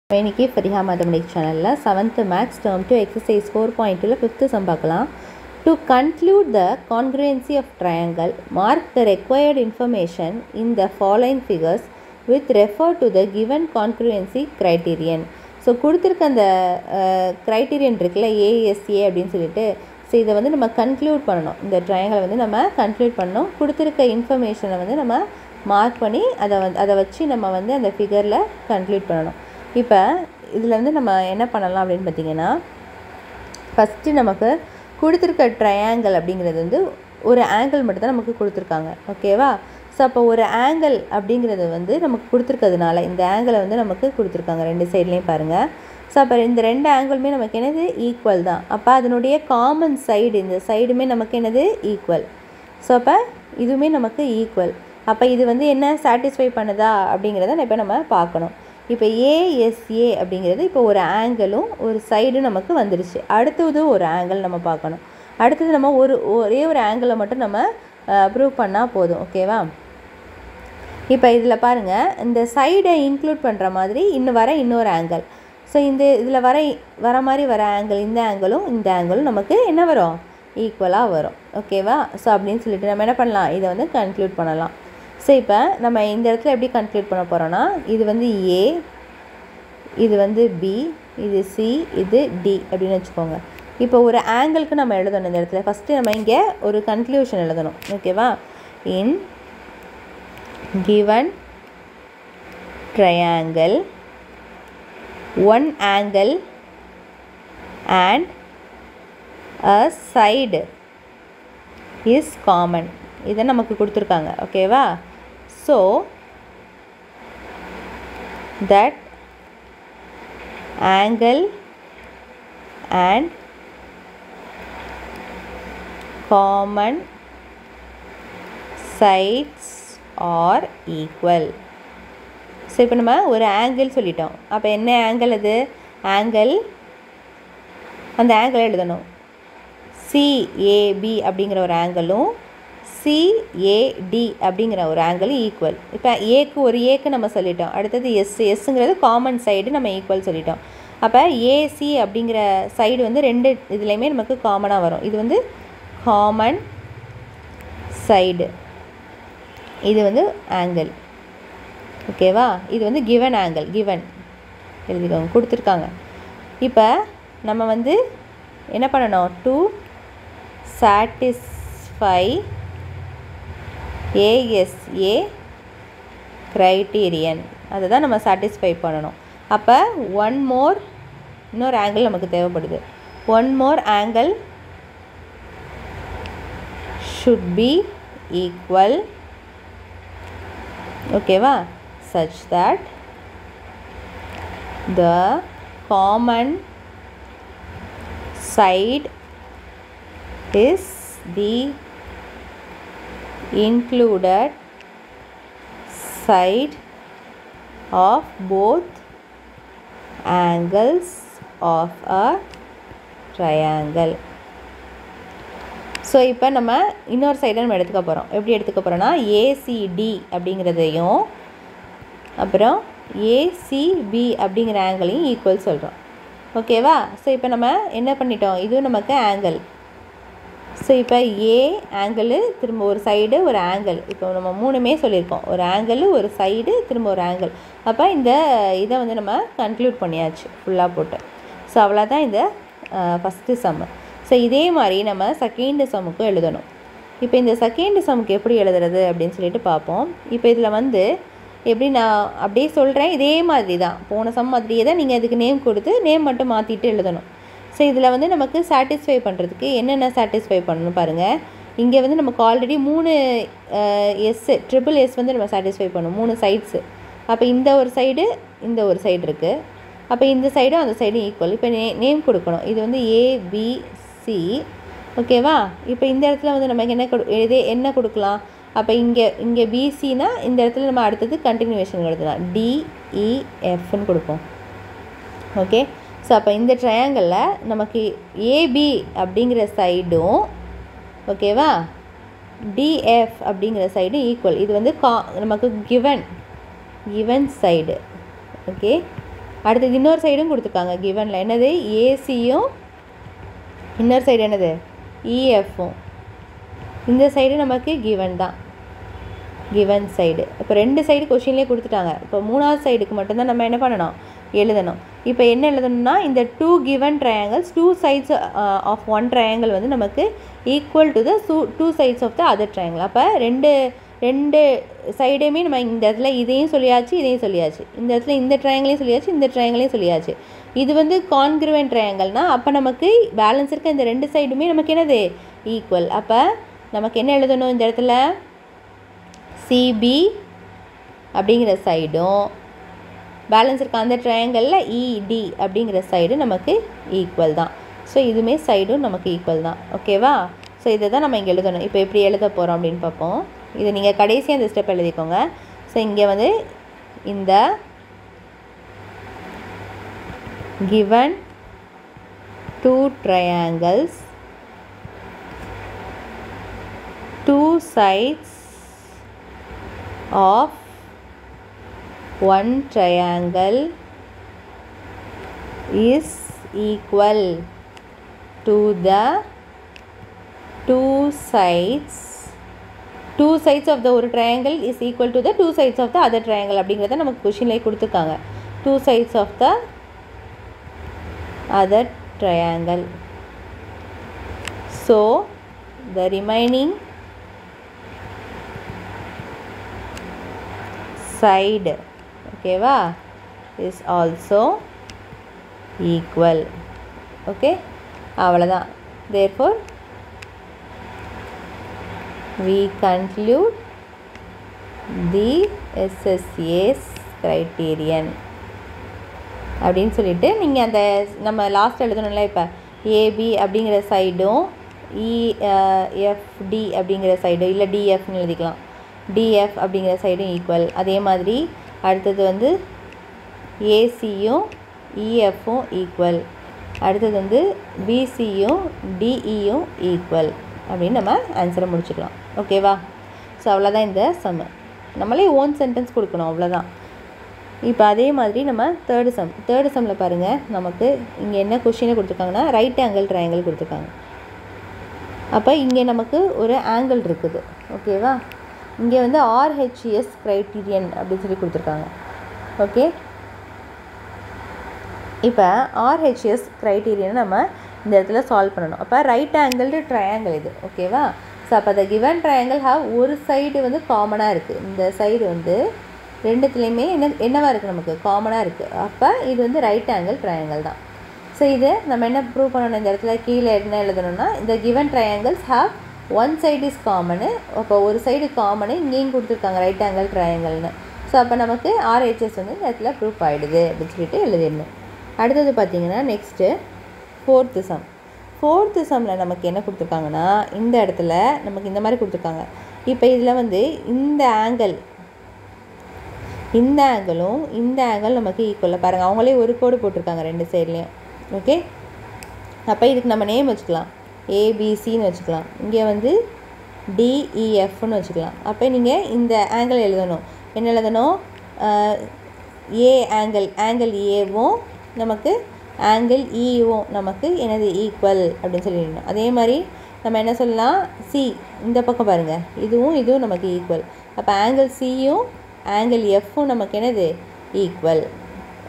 இன்னைக்கு ஃபரிஹா மேத்தமெட்டிக்ஸ் சேனலில் 7th maths term 2 exercise 4.2 5th sum பார்க்கலாம். To conclude the congruency of triangle, mark the required information in the following figures with refer to the given congruency criterion. So கொடுத்துருக்க அந்த criterion இருக்குல்ல ASA அப்படின்னு சொல்லிட்டு, so இதை வந்து நம்ம conclude பண்ணணும். இந்த ட்ரையாங்கலை வந்து நம்ம கன்க்ளூட் பண்ணணும். கொடுத்துருக்க இன்ஃபர்மேஷனை வந்து நம்ம மார்க் பண்ணி அதை வச்சு நம்ம வந்து அந்த ஃபிகரில் கன்க்ளூட் பண்ணணும். இப்போ இதில் வந்து நம்ம என்ன பண்ணலாம் அப்படின்னு பார்த்திங்கன்னா, ஃபஸ்ட்டு நமக்கு கொடுத்துருக்க ட்ரையாங்கிள் அப்படிங்கிறது வந்து ஒரு ஆங்கிள் மட்டும்தான் நமக்கு கொடுத்துருக்காங்க, ஓகேவா? ஸோ அப்போ ஒரு ஆங்கிள் அப்படிங்கிறது வந்து நமக்கு கொடுத்துருக்கிறதுனால இந்த ஆங்கிளை வந்து நமக்கு கொடுத்துருக்காங்க ரெண்டு சைட்லேயும் பாருங்கள். ஸோ அப்போ இந்த ரெண்டு ஆங்கிளுமே நமக்கு என்னது ஈக்குவல் தான். அப்போ அதனுடைய காமன் சைடு இந்த சைடுமே நமக்கு என்னது ஈக்குவல். ஸோ அப்போ இதுவுமே நமக்கு ஈக்குவல். அப்போ இது வந்து என்ன சாட்டிஸ்ஃபை பண்ணுதா அப்படிங்கிறத இப்போ நம்ம பார்க்கணும். இப்போ ஏஎஸ்ஏ அப்படிங்கிறது இப்போ ஒரு ஆங்கிளும் ஒரு சைடும் நமக்கு வந்துடுச்சு. அடுத்தது ஒரு ஆங்கிள் நம்ம பார்க்கணும். அடுத்தது நம்ம ஒரே ஒரு ஆங்கிளை மட்டும் நம்ம ப்ரூவ் பண்ணால் போதும், ஓகேவா? இப்போ இதில் பாருங்கள், இந்த சைடை இன்க்ளூட் பண்ணுற மாதிரி இன்னொரு ஆங்கிள். ஸோ இதில் வர மாதிரி வர ஆங்கிள் இந்த ஆங்கிளும் நமக்கு என்ன வரும், ஈக்குவலாக வரும், ஓகேவா? ஸோ அப்படின்னு சொல்லிட்டு நம்ம என்ன பண்ணலாம், இதை வந்து கன்க்ளூட் பண்ணலாம். ஸோ இப்போ நம்ம இந்த இடத்துல எப்படி கன்க்ளூட் பண்ண போகிறோன்னா, இது வந்து ஏ, இது வந்து பி, இது சி, இது டி அப்படின்னு வச்சுக்கோங்க. இப்போ ஒரு ஆங்கிளுக்கு நம்ம எழுதணும் இந்த இடத்துல. ஃபஸ்ட்டு நம்ம இங்கே ஒரு கன்க்ளூஷன் எழுதணும், ஓகேவா? இன் given triangle one angle and a side is common. இதை நமக்கு கொடுத்துருக்காங்க, ஓகேவா? So that angle and common sides are equal. So இப்போ நம்ம ஒரு ஆங்கிள் சொல்லிட்டோம். அப்போ என்ன ஆங்கிள் அது? அந்த ஆங்கிளை எழுதணும். சிஏபி அப்படிங்கிற ஒரு ஆங்கிளும் சிஏடி அப்படிங்கிற ஒரு ஆங்கிளும் ஈக்குவல். இப்போ ஒரு ஏக்கு நம்ம சொல்லிட்டோம். அடுத்தது எஸ்ஸுங்கிறது காமன் சைடு நம்ம ஈக்குவல் சொல்லிட்டோம். அப்போ ஏசி அப்படிங்கிற சைடு வந்து ரெண்டு இதுலேயுமே நமக்கு காமனாக வரும். இது வந்து காமன் சைடு, இது வந்து ஆங்கிள், ஓகேவா? இது வந்து கிவன் ஆங்கிள், கிவன் எழுதிக்கோங்க, கொடுத்துருக்காங்க. இப்போ நம்ம வந்து என்ன பண்ணணும், டு சாட்டிஸ்ஃபை ஏஎஸ்ஏ க்ரைட்டீரியன், அதை தான் நம்ம சாட்டிஸ்ஃபை பண்ணணும். அப்போ இன்னொரு ஆங்கிள் நமக்கு தேவைப்படுது. One more angle should be equal, ஓகேவா? such that the common side is the included side of both angles of a triangle. So இப்போ நம்ம இன்னொரு சைடை நம்ம எடுத்துக்க போகிறோம். எப்படி எடுத்துக்க போகிறோன்னா, ஏசிடி அப்படிங்கிறதையும் அப்புறம் ஏசிபி அப்படிங்கிற ஆங்கிளையும் ஈக்குவல் சொல்கிறோம், ஓகேவா? ஸோ இப்போ நம்ம என்ன பண்ணிட்டோம், இதுவும் நமக்கு ஆங்கிள். ஸோ இப்போ ஏ ஆங்கிள், திரும்ப ஒரு சைடு ஒரு ஆங்கிள். இப்போ நம்ம மூணுமே சொல்லியிருக்கோம், ஒரு ஆங்கிள், ஒரு சைடு, திரும்ப ஒரு ஆங்கிள். அப்போ இதை வந்து நம்ம கன்க்ளூட் பண்ணியாச்சு ஃபுல்லாக போட்டு. ஸோ அவ்வளோதான் இந்த ஃபஸ்ட்டு சம்மு. ஸோ இதே மாதிரி நம்ம செகண்ட் சம்முக்கும் எழுதணும். இப்போ இந்த செகண்ட் சம்முக்கு எப்படி எழுதுறது அப்படின்னு சொல்லிட்டு பார்ப்போம். இப்போ இதில் வந்து எப்படி நான் அப்படியே சொல்கிறேன், இதே மாதிரி தான் போன சம் மாதிரியே தான் நீங்கள் இதுக்கு நேம் கொடுத்து நேம் மட்டும் மாற்றிட்டு எழுதணும். ஸோ இதில் வந்து நமக்கு சாட்டிஸ்ஃபை பண்ணுறதுக்கு என்னென்ன சாட்டிஸ்ஃபை பண்ணணும் பாருங்கள். இங்கே வந்து நமக்கு ஆல்ரெடி 3 ட்ரிபிள் எஸ் வந்து நம்ம சாட்டிஸ்ஃபை பண்ணணும், 3 சைட்ஸு. அப்போ இந்த ஒரு சைடு இருக்குது. அப்போ இந்த சைடும் அந்த சைடும் ஈக்குவல். இப்போ நேம் கொடுக்கணும். இது வந்து ஏபிசி, ஓகேவா? இப்போ இந்த இடத்துல வந்து நமக்கு என்ன கொடுக்கலாம்? அப்போ இங்கே பிசினா இந்த இடத்துல நம்ம அடுத்தது கண்டினியூவேஷன் எழுதலாம், டிஇஎஃப்னு கொடுப்போம், ஓகே? ஸோ அப்போ இந்த ட்ரையாங்கிளில் நமக்கு ஏபி அப்படிங்கிற சைடும், ஓகேவா, டிஎஃப் அப்படிங்கிற சைடும் ஈக்குவல். இது வந்து நமக்கு கிவன் சைடு, ஓகே? அடுத்தது இன்னொரு சைடும் கொடுத்துருக்காங்க கிவனில். என்னது? ஏசியும் இன்னொரு சைடு என்னது? இஎஃப்பும். இந்த சைடு நமக்கு கிவன் தான், கிவன் சைடு. இப்போ 2 சைடு கொஷின்லேயே கொடுத்துட்டாங்க. இப்போ 3வது சைடுக்கு மட்டும்தான் நம்ம என்ன பண்ணணும்? எழுதணும். இப்போ என்ன எழுதணும்னா, இந்த 2 given triangles 2 sides of 1 triangle வந்து நமக்கு equal to the 2 sides of the other triangle. அப்போ ரெண்டு சைடையுமே நம்ம இந்த இடத்துல இதையும் சொல்லியாச்சு, இதையும் சொல்லியாச்சு. இந்த இடத்துல இந்த ட்ரையாங்கிளையும் சொல்லியாச்சு, இந்த ட்ரையாங்கிளையும் சொல்லியாச்சு. இது வந்து கான்கிருவென்ட் ட்ரையாங்கிள்னால் அப்போ நமக்கு பேலன்ஸ் இருக்க இந்த 2 சைடுமே நமக்கு என்னது? ஈக்குவல். அப்போ நமக்கு என்ன எழுதணும் இந்த இடத்துல? சிபி அப்படிங்கிற சைடும் பேலன்ஸ் இருக்க அந்த ட்ரையாங்கிளில் இடி அப்படிங்கிற சைடு நமக்கு ஈக்குவல் தான். ஸோ இதுவுமே சைடும் நமக்கு ஈக்குவல் தான். ஓகேவா? ஸோ இதை தான் நம்ம இங்கே எழுதணும். இப்போ எப்படி எழுத போகிறோம் அப்படின்னு பார்ப்போம். இதை நீங்கள் கடைசியாக இந்த ஸ்டெப் எழுதிக்கோங்க. ஸோ இங்கே வந்து இந்த given 2 triangles, 2 sides of 1 triangle is equal to the 2 sides of the ஒரு triangle is equal to the 2 sides of the other triangle அப்படிங்கிறத நமக்கு கொஷின்லேயே கொடுத்துருக்காங்க. 2 sides of the other triangle. So the remaining side, okay va, is also equal. Okay, avladhaan. Therefore we conclude the SSA's criterion அப்படின்னு சொல்லிட்டு நீங்கள் அந்த நம்ம last எழுதணும்ல. இப்போ AB அப்படிங்கிற சைடும் இஎஃப்டி அப்படிங்கிற சைடும் இல்லை டிஎஃப்னு எழுதிக்கலாம். டிஎஃப் அப்படிங்கிற சைடும் ஈக்குவல். அதே மாதிரி அடுத்தது வந்து ஏசியும் இஎஃப்பும் ஈக்குவல். அடுத்தது வந்து பிசியும் டிஇயும் ஈக்குவல் அப்படின்னு நம்ம ஆன்சரை முடிச்சுக்கலாம். ஓகேவா? ஸோ அவ்வளோதான் இந்த சம்மு. நம்மளே ஓன் சென்டென்ஸ் கொடுக்கணும், அவ்வளோதான். இப்போ அதே மாதிரி நம்ம தேர்டு சம்மில் பாருங்கள். நமக்கு இங்கே என்ன கொஷினை கொடுத்துருக்காங்கன்னா ரைட் ஆங்கிள் ட்ரையாங்கிள் கொடுத்துருக்காங்க. அப்போ இங்கே நமக்கு ஒரு ஆங்கிள் இருக்குது. ஓகேவா? இங்கே வந்து ஆர்ஹெச்எஸ் க்ரைட்டீரியன் அப்படின்னு சொல்லி கொடுத்துருக்காங்க. ஓகே, இப்போ ஆர்ஹெச்எஸ் க்ரைட்டீரியனை நம்ம இந்த இடத்துல சால்வ் பண்ணணும். அப்போ ரைட் ஆங்கிள்டு ட்ரையாங்கிள் இது. ஓகேவா? ஸோ அப்போ அந்த கிவன் ட்ரையாங்கிள் ஹாவ் ஒரு சைடு வந்து காமனாக இருக்குது. இந்த சைடு வந்து ரெண்டுத்துலேயுமே என்னவாக இருக்குது? நமக்கு காமனாக இருக்குது. அப்போ இது வந்து ரைட் ஆங்கிள் ட்ரையாங்கிள் தான். ஸோ இது நம்ம என்ன ப்ரூவ் பண்ணணும்? இந்த இடத்துல கீழே என்ன எழுதணும்னா, இந்த given triangles have one side is common. அப்போ ஒரு சைடு காமனு இங்கேயும் கொடுத்துருக்காங்க ரைட் ஆங்கிள் ட்ரையாங்கிள்னு. ஸோ அப்போ நமக்கு ஆர்ஹெச்எஸ் வந்து இந்த இடத்துல ப்ரூஃப் ஆகிடுது அப்படின்னு சொல்லிட்டு எழுதிடணும். அடுத்தது பார்த்திங்கன்னா நெக்ஸ்ட்டு ஃபோர்த்து சம்மில் நமக்கு என்ன கொடுத்துருக்காங்கன்னா, இந்த இடத்துல நமக்கு இந்த மாதிரி கொடுத்துருக்காங்க. இப்போ இதில் வந்து இந்த ஆங்கிளும் இந்த ஆங்கிள் நமக்கு ஈக்குவலாக பாருங்கள். அவங்களே ஒரு கோடு போட்டிருக்காங்க 2 சைட்லேயும். ஓகே, அப்போ இதுக்கு நம்ம நேம் வச்சுக்கலாம், ஏபிசின்னு வச்சுக்கலாம். இங்கே வந்து டிஇஎஃப்னு வச்சுக்கலாம். அப்போ நீங்கள் இந்த ஆங்கிள் எழுதணும். என்ன எழுதணும்? ஏ ஆங்கிள் ஏவும் நமக்கு ஆங்கிள் இவும் நமக்கு என்னது ஈக்குவல் அப்படின்னு சொல்லிடணும். அதே மாதிரி நம்ம என்ன சொல்லலாம்? சி இந்த பக்கம் பாருங்கள், இதுவும் நமக்கு ஈக்குவல். அப்போ ஆங்கிள் சியும் ஆங்கிள் எஃப்பும் நமக்கு என்னது? ஈக்குவல்.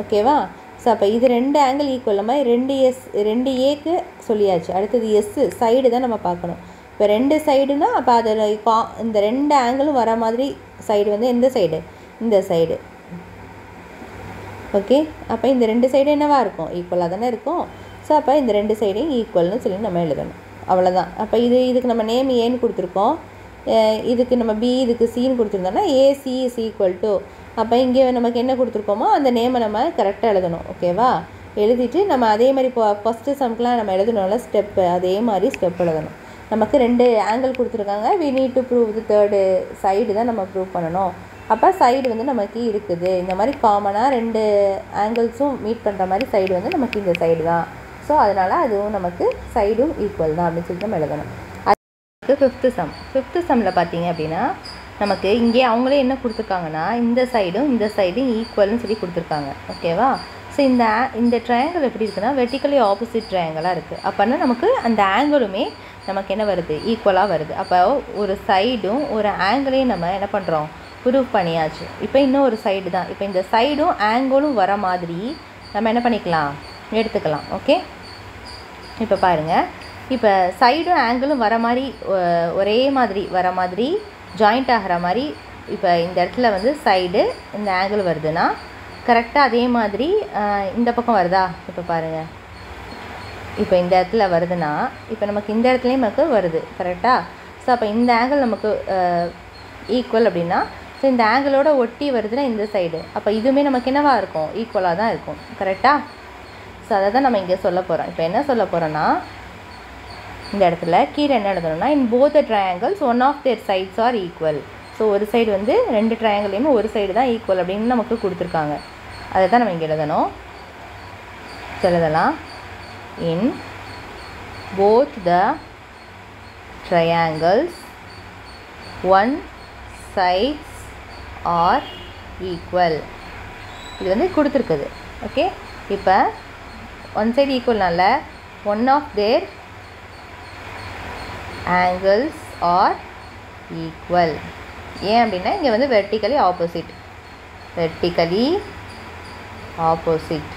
ஓகேவா? ஸோ அப்போ இது 2 ஆங்கிள் ஈக்குவல். நம்ம 2 ஏக்கு சொல்லியாச்சு. அடுத்தது எஸ் சைடு தான் நம்ம பார்க்கணும். இப்போ 2 சைடுனா அப்போ அதில் இந்த 2 ஆங்கிளும் வர மாதிரி சைடு வந்து எந்த சைடு? இந்த சைடு. ஓகே, அப்போ இந்த 2 சைடு என்னவாக இருக்கும்? ஈக்குவலாக தானே இருக்கும். ஸோ அப்போ இந்த 2 சைடையும் ஈக்குவல்னு சொல்லி நம்ம எழுதணும். அவ்வளோதான். அப்போ இதுக்கு நம்ம நேம் ஏன்னு கொடுத்துருக்கோம். இதுக்கு நம்ம பி, இதுக்கு சின்னு கொடுத்துருந்தோம்னா ஏசி இஸ் ஈக்குவல் டு, அப்போ இங்கே நமக்கு என்ன கொடுத்துருக்கோமோ அந்த நேமை நம்ம கரெக்டாக எழுதணும். ஓகேவா? எழுதிட்டு நம்ம அதே மாதிரி இப்போ ஃபஸ்ட்டு சம்க்கெலாம் நம்ம எழுதணும்ல ஸ்டெப்பு, அதே மாதிரி ஸ்டெப் எழுதணும். நமக்கு 2 ஆங்கிள் கொடுத்துருக்காங்க. We need to prove the third side தான் நம்ம ப்ரூவ் பண்ணணும். அப்போ சைடு வந்து நமக்கு இருக்குது. இந்த மாதிரி காமனாக 2 ஆங்கிள்ஸும் மீட் பண்ணுற மாதிரி சைடு வந்து நமக்கு இந்த சைடு தான். ஸோ அதனால் அதுவும் நமக்கு சைடும் ஈக்குவல் தான் அப்படின்னு சொல்லிட்டு நம்ம எழுதணும். அதுக்கு ஃபிஃப்த்து சம்மில் பார்த்தீங்க அப்படின்னா நமக்கு இங்கே அவங்களே என்ன கொடுத்துருக்காங்கன்னா இந்த சைடும் ஈக்குவல்னு சொல்லி கொடுத்துருக்காங்க. ஓகேவா? ஸோ இந்த ட்ரையாங்கிள் எப்படி இருக்குன்னா வெர்டிக்கலி ஆப்போசிட் ட்ரையாங்கிளாக இருக்குது. அப்போனா நமக்கு அந்த ஆங்கிளுமே நமக்கு என்ன வருது, ஈக்குவலாக வருது. அப்போ ஒரு சைடும் ஒரு ஆங்கிளையும் நம்ம என்ன பண்ணுறோம், ப்ரூவ் பண்ணியாச்சு. இப்போ இன்னும் ஒரு சைடு தான். இப்போ இந்த சைடும் ஆங்கிளும் வர மாதிரி நம்ம என்ன பண்ணிக்கலாம், எடுத்துக்கலாம். ஓகே, இப்போ பாருங்கள், இப்போ சைடும் ஆங்கிளும் வர மாதிரி ஒரே மாதிரி வர மாதிரி ஜாயிண்ட் ஆகிற மாதிரி இப்போ இந்த இடத்துல வந்து சைடு இந்த ஆங்கிள் வருதுன்னா கரெக்டாக அதே மாதிரி இந்த பக்கம் வருதா, இப்போ பாருங்கள், இப்போ இந்த இடத்துல வருதுன்னா இப்போ நமக்கு இந்த இடத்துலையும் நமக்கு வருது கரெக்டாக. ஸோ அப்போ இந்த ஆங்கிள் நமக்கு ஈக்குவல் அப்படின்னா, ஸோ இந்த ஆங்கிளோட ஒட்டி வருதுன்னா இந்த சைடு, அப்போ இதுவுமே நமக்கு என்னவாக இருக்கும், ஈக்குவலாக தான் இருக்கும் கரெக்டாக. ஸோ அதை தான் நம்ம இங்கே சொல்ல போகிறோம். இப்போ என்ன சொல்ல போகிறோன்னா, இந்த இடத்துல கீழே என்ன எழுதணும்னா, in both the triangles one of their sides are equal. So ஒரு சைடு வந்து ரெண்டு ட்ரையாங்கிளையுமே ஒரு சைடு தான் ஈக்குவல் அப்படின்னு நமக்கு கொடுத்துருக்காங்க. அதை தான் நம்ம இங்கே எழுதணும். எழுதலாம், in both the triangles one sides are equal. இது வந்து கொடுத்துருக்குது. ஓகே, இப்போ ஒன் சைடு ஈக்குவல்னால one of their angles are equal. ஏன் அப்படின்னா இங்கே வந்து வெர்டிக்கலி ஆப்போசிட், வெர்டிக்கலி ஆப்போசிட்.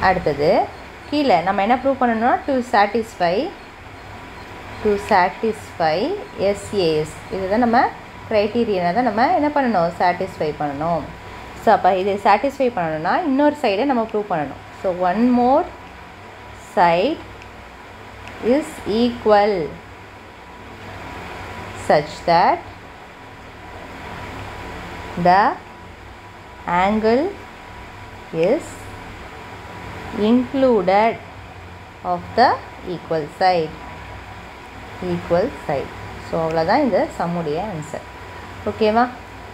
அடுத்தது கீழே நம்ம என்ன ப்ரூவ் பண்ணணும்னா, டு சாட்டிஸ்ஃபை SAS. இதுதான் நம்ம க்ரைட்டீரியனை தான் நம்ம என்ன பண்ணணும், சாட்டிஸ்ஃபை பண்ணணும். ஸோ அப்போ இதை சாட்டிஸ்ஃபை பண்ணணும்னா இன்னொரு சைடை நம்ம ப்ரூவ் பண்ணணும். So one more side is equal such that the angle is included of the equal side. So அவ்வளோதான் இந்த சம்முடைய ஆன்சர். ஓகேவா?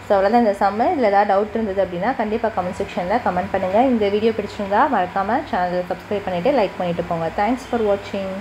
ஸோ அவ்வளோதான் இந்த சம்மு. இதில் ஏதாவது டவுட் இருந்தது அப்படின்னா கண்டிப்பாக கமெண்ட் செக்ஷனில் கமெண்ட் பண்ணுங்கள். இந்த வீடியோ பிடிச்சிருந்தா மறக்காமல் சேனலை சப்ஸ்கிரைப் பண்ணிவிட்டு லைக் பண்ணிவிட்டு போங்க. தேங்க்ஸ் ஃபார் வாட்சிங்.